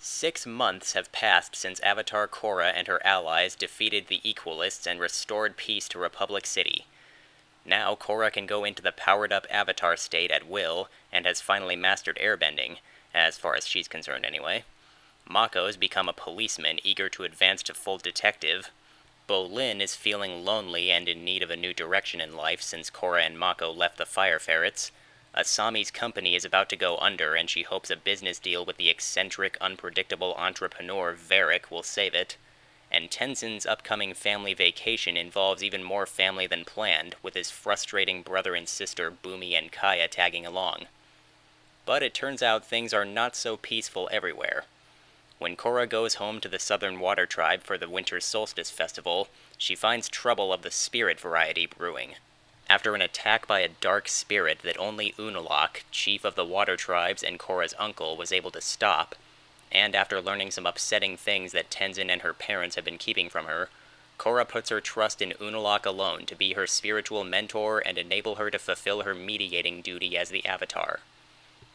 6 months have passed since Avatar Korra and her allies defeated the Equalists and restored peace to Republic City. Now Korra can go into the powered-up Avatar state at will, and has finally mastered airbending, as far as she's concerned anyway. Mako's become a policeman eager to advance to full detective. Bolin is feeling lonely and in need of a new direction in life since Korra and Mako left the Fire Ferrets. Asami's company is about to go under, and she hopes a business deal with the eccentric, unpredictable entrepreneur Varric will save it. And Tenzin's upcoming family vacation involves even more family than planned, with his frustrating brother and sister Bumi and Kaya tagging along. But it turns out things are not so peaceful everywhere. When Korra goes home to the Southern Water Tribe for the Winter Solstice Festival, she finds trouble of the spirit variety brewing. After an attack by a dark spirit that only Unalaq, chief of the Water Tribes and Korra's uncle, was able to stop, and after learning some upsetting things that Tenzin and her parents have been keeping from her, Korra puts her trust in Unalaq alone to be her spiritual mentor and enable her to fulfill her mediating duty as the Avatar.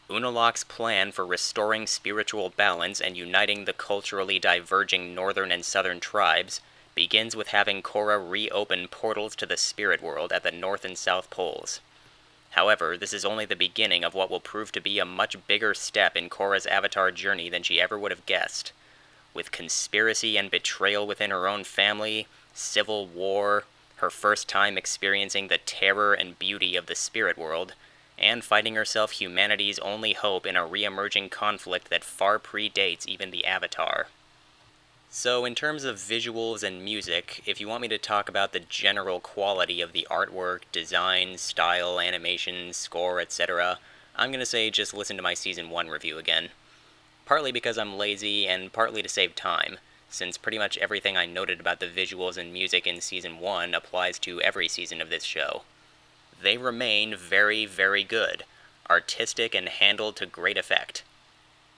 Unalaq's plan for restoring spiritual balance and uniting the culturally diverging northern and southern tribes begins with having Korra reopen portals to the spirit world at the North and South Poles. However, this is only the beginning of what will prove to be a much bigger step in Korra's Avatar journey than she ever would have guessed. With conspiracy and betrayal within her own family, civil war, her first time experiencing the terror and beauty of the spirit world, and finding herself humanity's only hope in a re-emerging conflict that far predates even the Avatar. So in terms of visuals and music, if you want me to talk about the general quality of the artwork, design, style, animation, score, etc., I'm going to say just listen to my Season 1 review again. Partly because I'm lazy, and partly to save time, since pretty much everything I noted about the visuals and music in Season 1 applies to every season of this show. They remain very, very good, artistic and handled to great effect.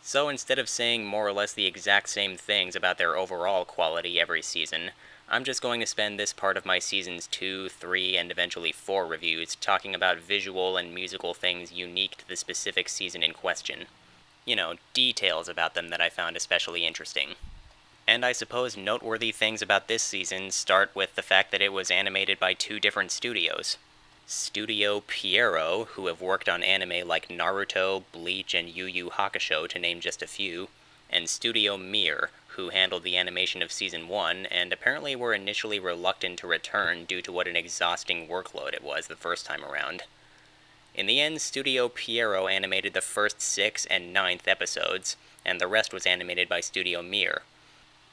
So instead of saying more or less the exact same things about their overall quality every season, I'm just going to spend this part of my Seasons 2, 3, and eventually 4 reviews talking about visual and musical things unique to the specific season in question. You know, details about them that I found especially interesting. And I suppose noteworthy things about this season start with the fact that it was animated by 2 different studios. Studio Pierrot, who have worked on anime like Naruto, Bleach, and Yu Yu Hakusho to name just a few, and Studio Mir, who handled the animation of Season 1 and apparently were initially reluctant to return due to what an exhausting workload it was the first time around. In the end, Studio Pierrot animated the first 6 and 9th episodes, and the rest was animated by Studio Mir.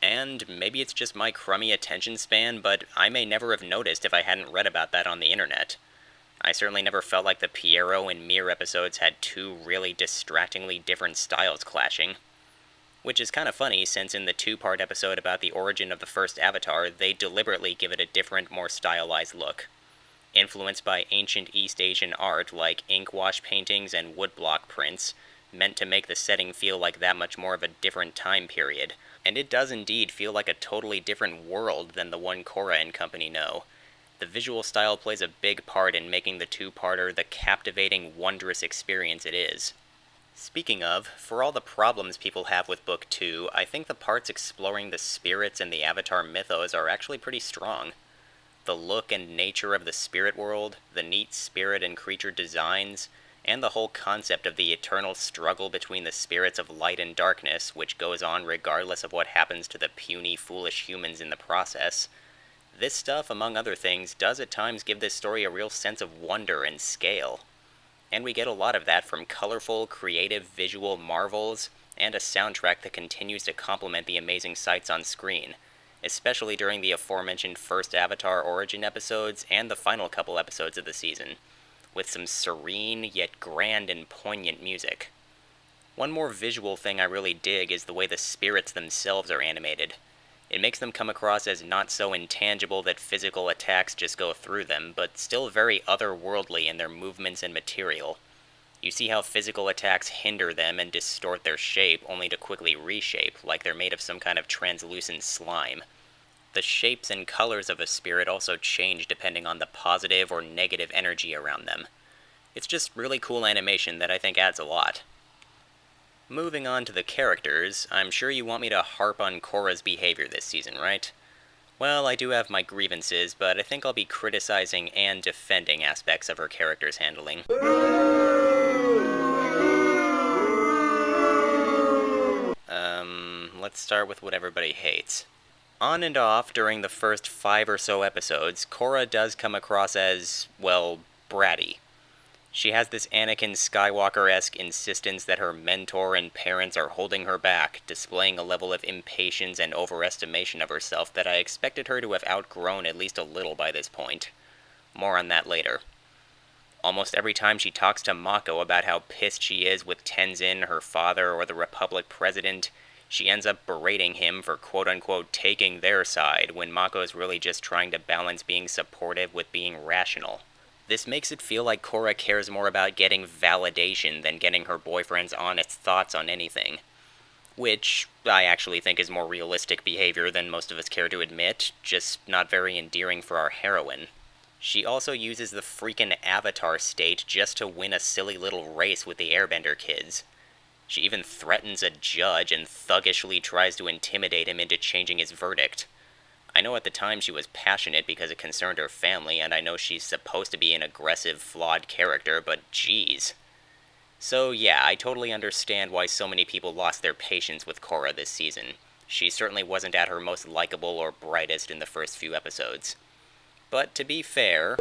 And maybe it's just my crummy attention span, but I may never have noticed if I hadn't read about that on the internet. I certainly never felt like the Pierrot and Mir episodes had 2 really distractingly different styles clashing. Which is kind of funny, since in the 2-part episode about the origin of the first Avatar, they deliberately give it a different, more stylized look. Influenced by ancient East Asian art like ink-wash paintings and woodblock prints, meant to make the setting feel like that much more of a different time period. And it does indeed feel like a totally different world than the one Korra and company know. The visual style plays a big part in making the 2-parter the captivating, wondrous experience it is. Speaking of, for all the problems people have with Book 2, I think the parts exploring the spirits and the Avatar mythos are actually pretty strong. The look and nature of the spirit world, the neat spirit and creature designs, and the whole concept of the eternal struggle between the spirits of light and darkness, which goes on regardless of what happens to the puny, foolish humans in the process. This stuff, among other things, does at times give this story a real sense of wonder and scale. And we get a lot of that from colorful, creative visual marvels, and a soundtrack that continues to complement the amazing sights on screen, especially during the aforementioned first Avatar Origin episodes and the final couple episodes of the season, with some serene yet grand and poignant music. One more visual thing I really dig is the way the spirits themselves are animated. It makes them come across as not so intangible that physical attacks just go through them, but still very otherworldly in their movements and material. You see how physical attacks hinder them and distort their shape, only to quickly reshape, like they're made of some kind of translucent slime. The shapes and colors of a spirit also change depending on the positive or negative energy around them. It's just really cool animation that I think adds a lot. Moving on to the characters, I'm sure you want me to harp on Korra's behavior this season, right? Well, I do have my grievances, but I think I'll be criticizing and defending aspects of her character's handling. Let's start with what everybody hates. On and off, during the first 5 or so episodes, Korra does come across as, well, bratty. She has this Anakin Skywalker-esque insistence that her mentor and parents are holding her back, displaying a level of impatience and overestimation of herself that I expected her to have outgrown at least a little by this point. More on that later. Almost every time she talks to Mako about how pissed she is with Tenzin, her father, or the Republic president, she ends up berating him for quote-unquote taking their side, when Mako's really just trying to balance being supportive with being rational. This makes it feel like Korra cares more about getting validation than getting her boyfriend's honest thoughts on anything. Which I actually think is more realistic behavior than most of us care to admit, just not very endearing for our heroine. She also uses the freaking Avatar state just to win a silly little race with the Airbender kids. She even threatens a judge and thuggishly tries to intimidate him into changing his verdict. I know at the time she was passionate because it concerned her family, and I know she's supposed to be an aggressive, flawed character, but geez. So yeah, I totally understand why so many people lost their patience with Korra this season. She certainly wasn't at her most likable or brightest in the first few episodes. But to be fair,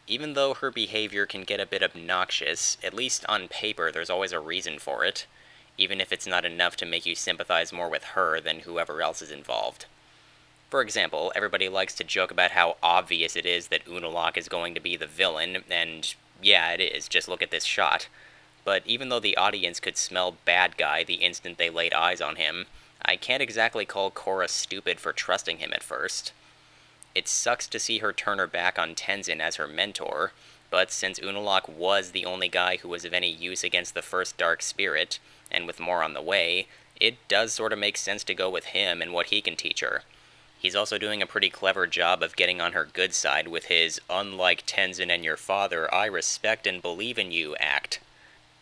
even though her behavior can get a bit obnoxious, at least on paper there's always a reason for it, even if it's not enough to make you sympathize more with her than whoever else is involved. For example, everybody likes to joke about how obvious it is that Unalaq is going to be the villain, and yeah, it is, just look at this shot. But even though the audience could smell bad guy the instant they laid eyes on him, I can't exactly call Korra stupid for trusting him at first. It sucks to see her turn her back on Tenzin as her mentor, but since Unalaq was the only guy who was of any use against the first Dark Spirit, and with more on the way, it does sort of make sense to go with him and what he can teach her. He's also doing a pretty clever job of getting on her good side with his "unlike Tenzin and your father, I respect and believe in you" act.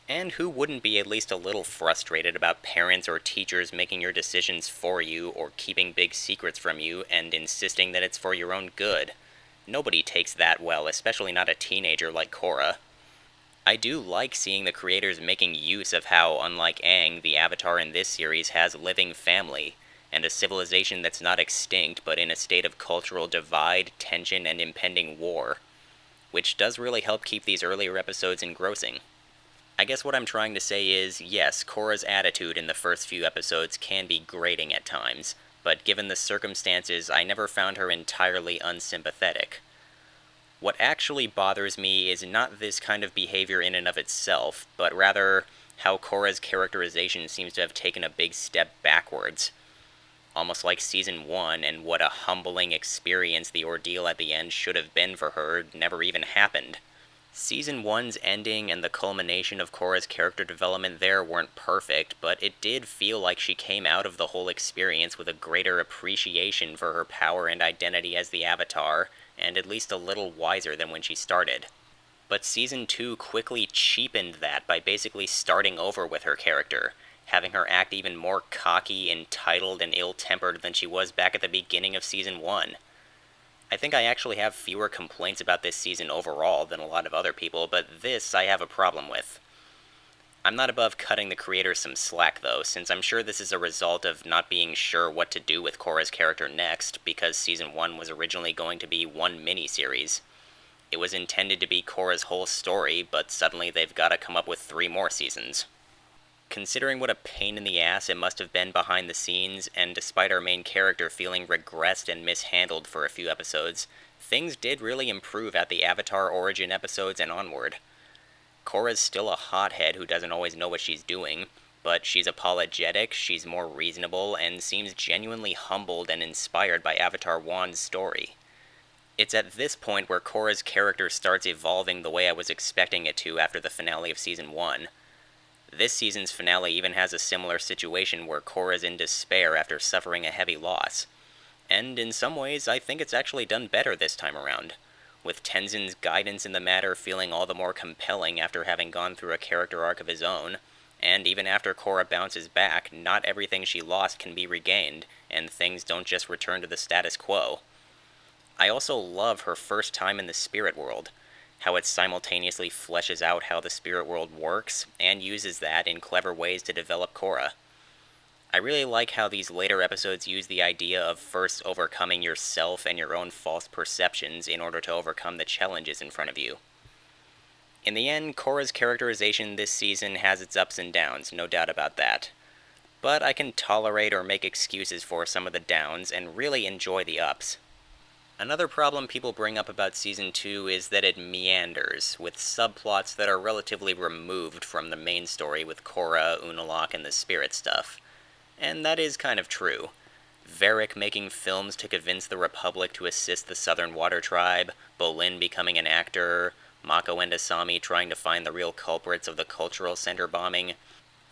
And who wouldn't be at least a little frustrated about parents or teachers making your decisions for you or keeping big secrets from you and insisting that it's for your own good? Nobody takes that well, especially not a teenager like Korra. I do like seeing the creators making use of how, unlike Aang, the Avatar in this series has living family, and a civilization that's not extinct but in a state of cultural divide, tension, and impending war. Which does really help keep these earlier episodes engrossing. I guess what I'm trying to say is, yes, Korra's attitude in the first few episodes can be grating at times, but given the circumstances, I never found her entirely unsympathetic. What actually bothers me is not this kind of behavior in and of itself, but rather how Korra's characterization seems to have taken a big step backwards. Almost like Season 1 and what a humbling experience the ordeal at the end should have been for her never even happened. Season 1's ending and the culmination of Korra's character development there weren't perfect, but it did feel like she came out of the whole experience with a greater appreciation for her power and identity as the Avatar, and at least a little wiser than when she started. But Season 2 quickly cheapened that by basically starting over with her character, having her act even more cocky, entitled, and ill-tempered than she was back at the beginning of Season 1. I think I actually have fewer complaints about this season overall than a lot of other people, but this I have a problem with. I'm not above cutting the creators some slack though, since I'm sure this is a result of not being sure what to do with Korra's character next, because Season 1 was originally going to be one mini-series. It was intended to be Korra's whole story, but suddenly they've gotta come up with 3 more seasons. Considering what a pain in the ass it must have been behind the scenes, and despite our main character feeling regressed and mishandled for a few episodes, things did really improve at the Avatar origin episodes and onward. Korra's still a hothead who doesn't always know what she's doing, but she's apologetic, she's more reasonable, and seems genuinely humbled and inspired by Avatar 1's story. It's at this point where Korra's character starts evolving the way I was expecting it to after the finale of Season 1. This season's finale even has a similar situation where Korra's in despair after suffering a heavy loss. And in some ways, I think it's actually done better this time around. with Tenzin's guidance in the matter feeling all the more compelling after having gone through a character arc of his own. And even after Korra bounces back, not everything she lost can be regained, and things don't just return to the status quo. I also love her first time in the spirit world, how it simultaneously fleshes out how the spirit world works, and uses that in clever ways to develop Korra. I really like how these later episodes use the idea of first overcoming yourself and your own false perceptions in order to overcome the challenges in front of you. In the end, Korra's characterization this season has its ups and downs, no doubt about that. But I can tolerate or make excuses for some of the downs and really enjoy the ups. Another problem people bring up about Season 2 is that it meanders, with subplots that are relatively removed from the main story with Korra, Unalaq, and the spirit stuff. And that is kind of true. Varric making films to convince the Republic to assist the Southern Water Tribe, Bolin becoming an actor, Mako and Asami trying to find the real culprits of the cultural center bombing.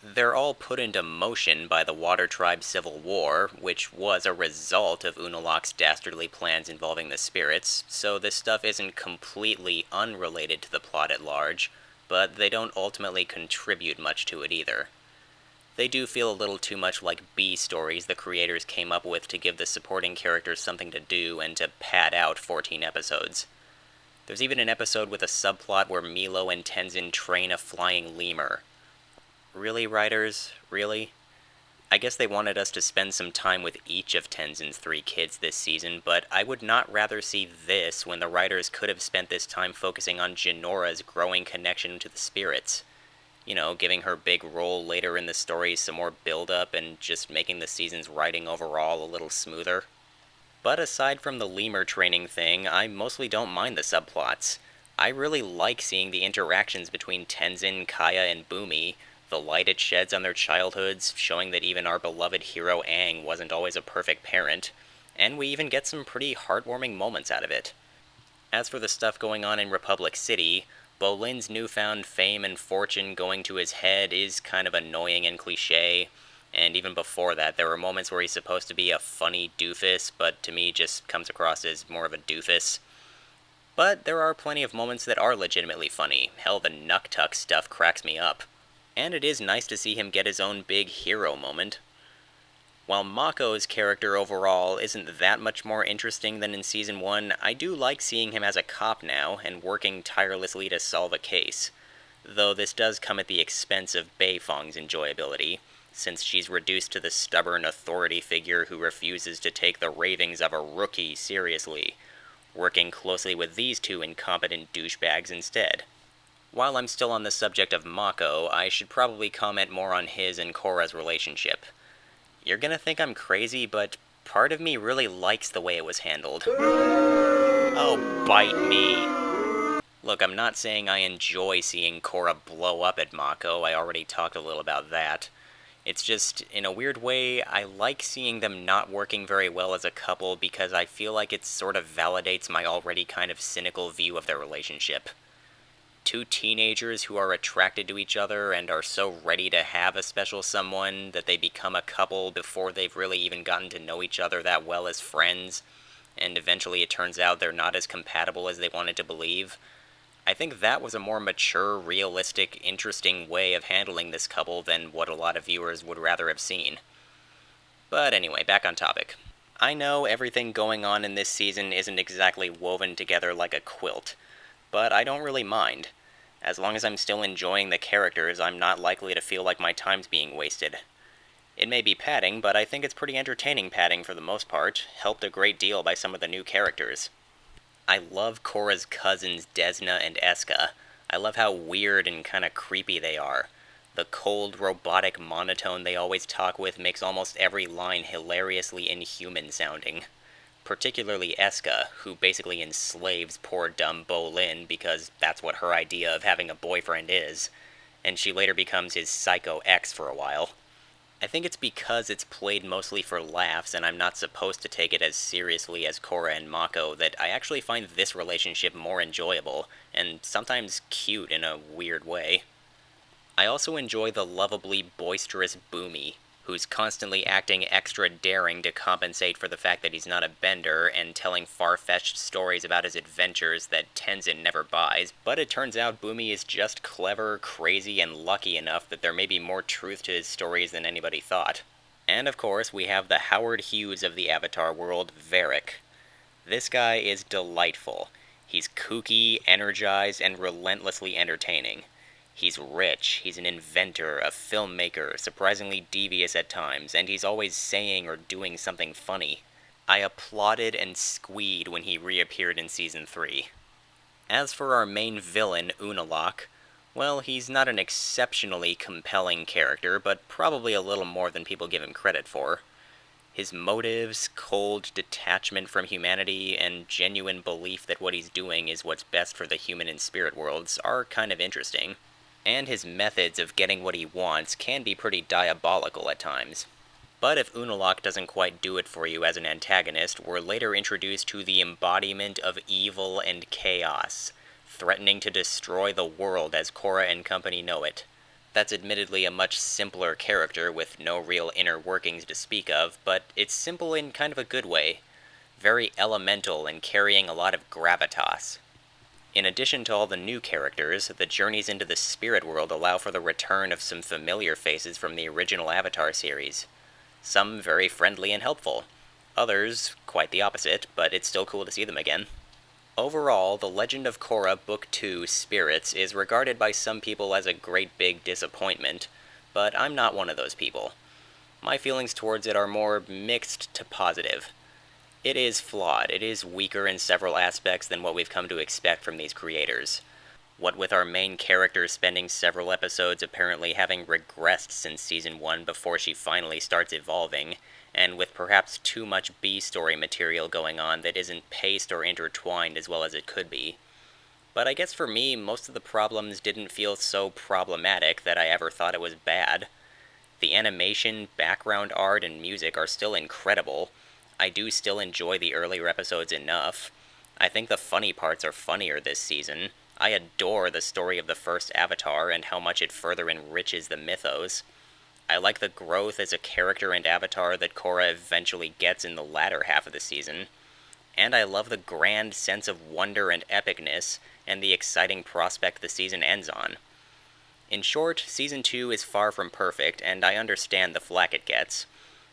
They're all put into motion by the Water Tribe Civil War, which was a result of Unalaq's dastardly plans involving the spirits, so this stuff isn't completely unrelated to the plot at large, but they don't ultimately contribute much to it either. They do feel a little too much like B stories the creators came up with to give the supporting characters something to do and to pad out 14 episodes. There's even an episode with a subplot where Milo and Tenzin train a flying lemur. Really, writers? Really? I guess they wanted us to spend some time with each of Tenzin's 3 kids this season, but I would not rather see this when the writers could have spent this time focusing on Jinora's growing connection to the spirits. You know, giving her big role later in the story some more build-up and just making the season's writing overall a little smoother. But aside from the lemur training thing, I mostly don't mind the subplots. I really like seeing the interactions between Tenzin, Kaya, and Bumi, the light it sheds on their childhoods, showing that even our beloved hero Aang wasn't always a perfect parent, and we even get some pretty heartwarming moments out of it. As for the stuff going on in Republic City, Bolin's newfound fame and fortune going to his head is kind of annoying and cliche, and even before that there were moments where he's supposed to be a funny doofus, but to me just comes across as more of a doofus. But there are plenty of moments that are legitimately funny. Hell, the Nuktuk stuff cracks me up. And it is nice to see him get his own big hero moment. While Mako's character overall isn't that much more interesting than in Season 1, I do like seeing him as a cop now, and working tirelessly to solve a case. Though this does come at the expense of Beifong's enjoyability, since she's reduced to the stubborn authority figure who refuses to take the ravings of a rookie seriously, working closely with these 2 incompetent douchebags instead. While I'm still on the subject of Mako, I should probably comment more on his and Korra's relationship. You're gonna think I'm crazy, but part of me really likes the way it was handled. Oh, bite me. Look, I'm not saying I enjoy seeing Korra blow up at Mako, I already talked a little about that. It's just, in a weird way, I like seeing them not working very well as a couple because I feel like it sort of validates my already kind of cynical view of their relationship. 2 teenagers who are attracted to each other and are so ready to have a special someone that they become a couple before they've really even gotten to know each other that well as friends, and eventually it turns out they're not as compatible as they wanted to believe. I think that was a more mature, realistic, interesting way of handling this couple than what a lot of viewers would rather have seen. But anyway, back on topic. I know everything going on in this season isn't exactly woven together like a quilt, but I don't really mind. As long as I'm still enjoying the characters, I'm not likely to feel like my time's being wasted. It may be padding, but I think it's pretty entertaining padding for the most part, helped a great deal by some of the new characters. I love Korra's cousins Desna and Eska. I love how weird and kinda creepy they are. The cold, robotic monotone they always talk with makes almost every line hilariously inhuman sounding. Particularly Eska, who basically enslaves poor dumb Bolin because that's what her idea of having a boyfriend is, and she later becomes his psycho ex for a while. I think it's because it's played mostly for laughs and I'm not supposed to take it as seriously as Korra and Mako that I actually find this relationship more enjoyable, and sometimes cute in a weird way. I also enjoy the lovably boisterous Bumi. who's constantly acting extra daring to compensate for the fact that he's not a bender and telling far-fetched stories about his adventures that Tenzin never buys, but it turns out Bumi is just clever, crazy, and lucky enough that there may be more truth to his stories than anybody thought. And of course, we have the Howard Hughes of the Avatar world, Varric. This guy is delightful. He's kooky, energized, and relentlessly entertaining. He's rich, he's an inventor, a filmmaker, surprisingly devious at times, and he's always saying or doing something funny. I applauded and squeed when he reappeared in Season 3. As for our main villain, Unalaq, well, he's not an exceptionally compelling character, but probably a little more than people give him credit for. His motives, cold detachment from humanity, and genuine belief that what he's doing is what's best for the human and spirit worlds are kind of interesting. And his methods of getting what he wants can be pretty diabolical at times. But if Unalaq doesn't quite do it for you as an antagonist, we're later introduced to the embodiment of evil and chaos, threatening to destroy the world as Korra and company know it. That's admittedly a much simpler character with no real inner workings to speak of, but it's simple in kind of a good way. Very elemental and carrying a lot of gravitas. In addition to all the new characters, the journeys into the spirit world allow for the return of some familiar faces from the original Avatar series. Some very friendly and helpful. Others, quite the opposite, but it's still cool to see them again. Overall, The Legend of Korra Book 2, Spirits, is regarded by some people as a great big disappointment, but I'm not one of those people. My feelings towards it are more mixed to positive. It is flawed, it is weaker in several aspects than what we've come to expect from these creators. What with our main character spending several episodes apparently having regressed since Season 1 before she finally starts evolving, and with perhaps too much B-story material going on that isn't paced or intertwined as well as it could be. But I guess for me, most of the problems didn't feel so problematic that I ever thought it was bad. The animation, background art, and music are still incredible. I do still enjoy the earlier episodes enough. I think the funny parts are funnier this season. I adore the story of the first Avatar and how much it further enriches the mythos. I like the growth as a character and Avatar that Korra eventually gets in the latter half of the season. And I love the grand sense of wonder and epicness, and the exciting prospect the season ends on. In short, Season 2 is far from perfect, and I understand the flack it gets.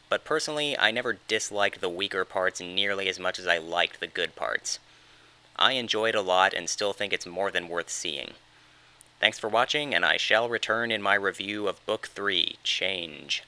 But personally, I never disliked the weaker parts nearly as much as I liked the good parts. I enjoyed a lot and still think it's more than worth seeing. Thanks for watching, and I shall return in my review of Book 3, Change.